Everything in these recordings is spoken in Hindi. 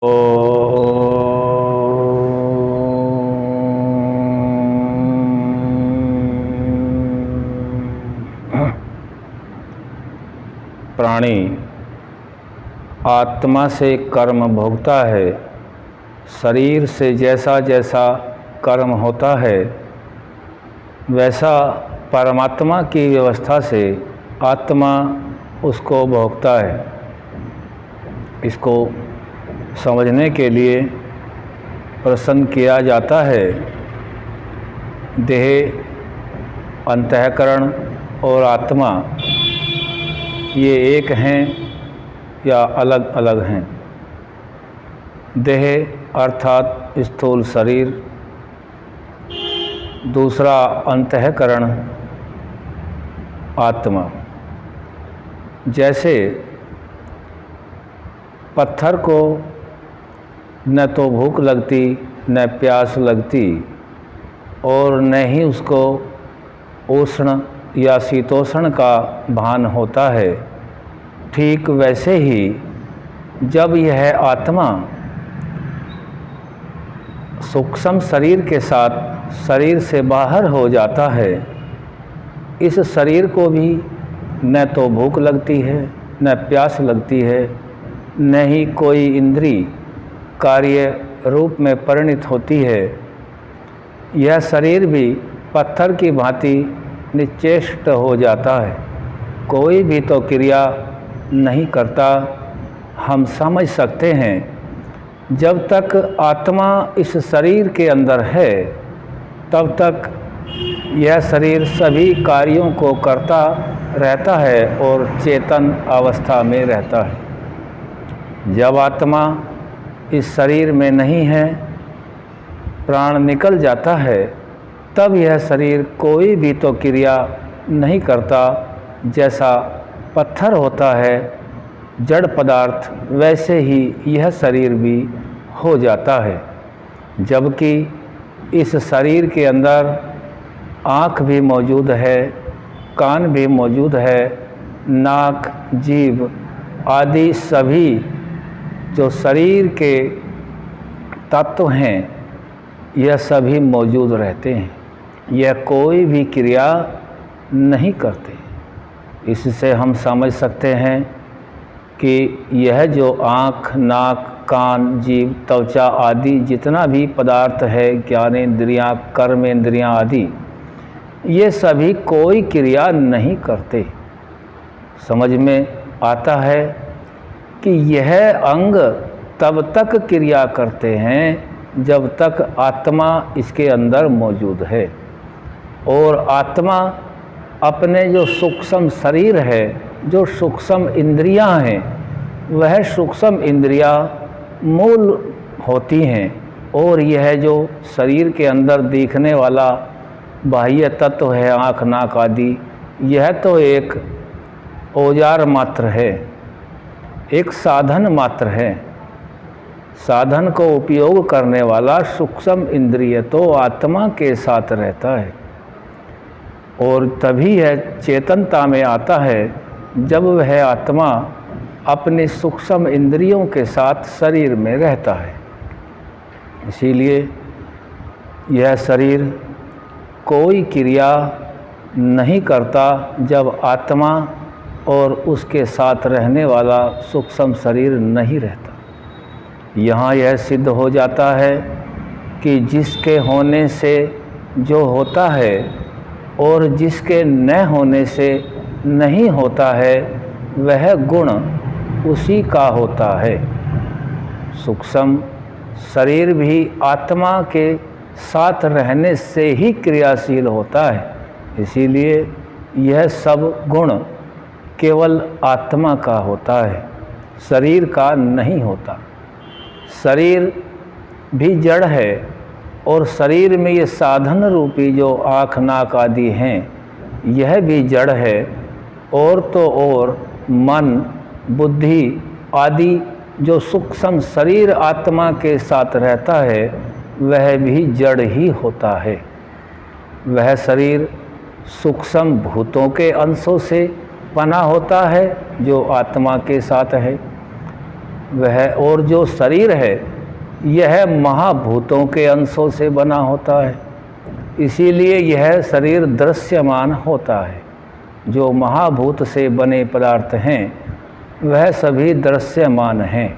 ओ प्राणी आत्मा से कर्म भोगता है। शरीर से जैसा जैसा कर्म होता है वैसा परमात्मा की व्यवस्था से आत्मा उसको भोगता है। इसको समझने के लिए प्रश्न किया जाता है, देह, अंतःकरण और आत्मा ये एक हैं या अलग अलग हैं। देह अर्थात स्थूल शरीर, दूसरा अंतःकरण आत्मा। जैसे पत्थर को न तो भूख लगती न प्यास लगती और न ही उसको उष्ण या शीतोष्ण का भान होता है, ठीक वैसे ही जब यह आत्मा सूक्ष्म शरीर के साथ शरीर से बाहर हो जाता है, इस शरीर को भी न तो भूख लगती है न प्यास लगती है, न ही कोई इंद्रिय कार्य रूप में परिणित होती है। यह शरीर भी पत्थर की भांति निश्चेष्ट हो जाता है, कोई भी तो क्रिया नहीं करता। हम समझ सकते हैं जब तक आत्मा इस शरीर के अंदर है तब तक यह शरीर सभी कार्यों को करता रहता है और चेतन अवस्था में रहता है। जब आत्मा इस शरीर में नहीं है, प्राण निकल जाता है, तब यह शरीर कोई भी तो क्रिया नहीं करता। जैसा पत्थर होता है जड़ पदार्थ, वैसे ही यह शरीर भी हो जाता है। जबकि इस शरीर के अंदर आँख भी मौजूद है, कान भी मौजूद है, नाक, जीभ आदि सभी जो शरीर के तत्व हैं यह सभी मौजूद रहते हैं। यह कोई भी क्रिया नहीं करते। इससे हम समझ सकते हैं कि यह जो आँख, नाक, कान, जीभ, त्वचा आदि जितना भी पदार्थ है, ज्ञानेंद्रियाँ, कर्मेंद्रियाँ आदि, ये सभी कोई क्रिया नहीं करते। समझ में आता है कि यह अंग तब तक क्रिया करते हैं जब तक आत्मा इसके अंदर मौजूद है। और आत्मा अपने जो सूक्ष्म शरीर है, जो सूक्ष्म इंद्रियां हैं, वह सूक्ष्म इंद्रियां मूल होती हैं। और यह जो शरीर के अंदर दिखने वाला बाह्य तत्व है, आँख, नाक आदि, यह तो एक औजार मात्र है, एक साधन मात्र है। साधन को उपयोग करने वाला सूक्ष्म इंद्रिय तो आत्मा के साथ रहता है। और तभी यह चेतनता में आता है जब वह आत्मा अपने सूक्ष्म इंद्रियों के साथ शरीर में रहता है। इसीलिए यह शरीर कोई क्रिया नहीं करता जब आत्मा और उसके साथ रहने वाला सूक्ष्म शरीर नहीं रहता। यहाँ यह सिद्ध हो जाता है कि जिसके होने से जो होता है और जिसके न होने से नहीं होता है, वह गुण उसी का होता है। सूक्ष्म शरीर भी आत्मा के साथ रहने से ही क्रियाशील होता है। इसीलिए यह सब गुण केवल आत्मा का होता है, शरीर का नहीं होता। शरीर भी जड़ है और शरीर में ये साधन रूपी जो आँख, नाक आदि हैं, यह भी जड़ है। और तो और मन, बुद्धि आदि जो सूक्ष्म शरीर आत्मा के साथ रहता है, वह भी जड़ ही होता है। वह शरीर सूक्ष्म भूतों के अंशों से बना होता है जो आत्मा के साथ है। वह और जो शरीर है यह महाभूतों के अंशों से बना होता है, इसीलिए यह शरीर दृश्यमान होता है। जो महाभूत से बने पदार्थ हैं वह सभी दृश्यमान हैं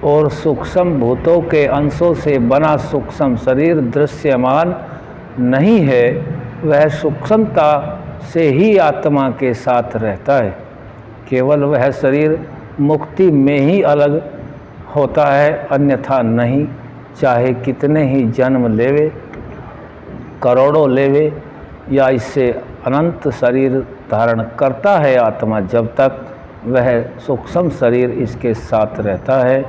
और सूक्ष्म भूतों के अंशों से बना सूक्ष्म शरीर दृश्यमान नहीं है। वह सूक्ष्मता से ही आत्मा के साथ रहता है। केवल वह शरीर मुक्ति में ही अलग होता है, अन्यथा नहीं। चाहे कितने ही जन्म लेवे, करोड़ों लेवे या इससे अनंत शरीर धारण करता है आत्मा, जब तक वह सूक्ष्म शरीर इसके साथ रहता है।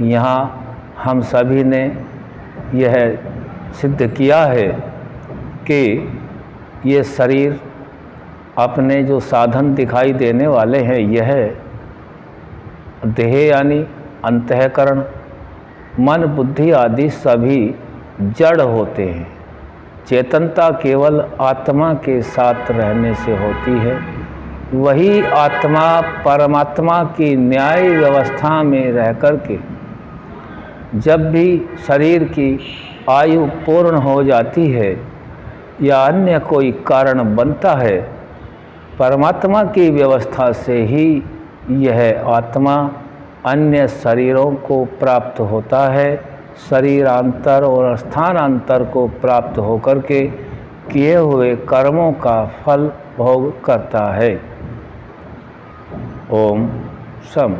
यहाँ हम सभी ने यह सिद्ध किया है कि ये शरीर अपने जो साधन दिखाई देने वाले हैं, यह देह यानी अंतःकरण, मन, बुद्धि आदि सभी जड़ होते हैं। चेतनता केवल आत्मा के साथ रहने से होती है। वही आत्मा परमात्मा की न्याय व्यवस्था में रह कर के जब भी शरीर की आयु पूर्ण हो जाती है या अन्य कोई कारण बनता है, परमात्मा की व्यवस्था से ही यह आत्मा अन्य शरीरों को प्राप्त होता है। शरीरांतर और स्थानांतर को प्राप्त होकर के किए हुए कर्मों का फल भोग करता है। ओम शम।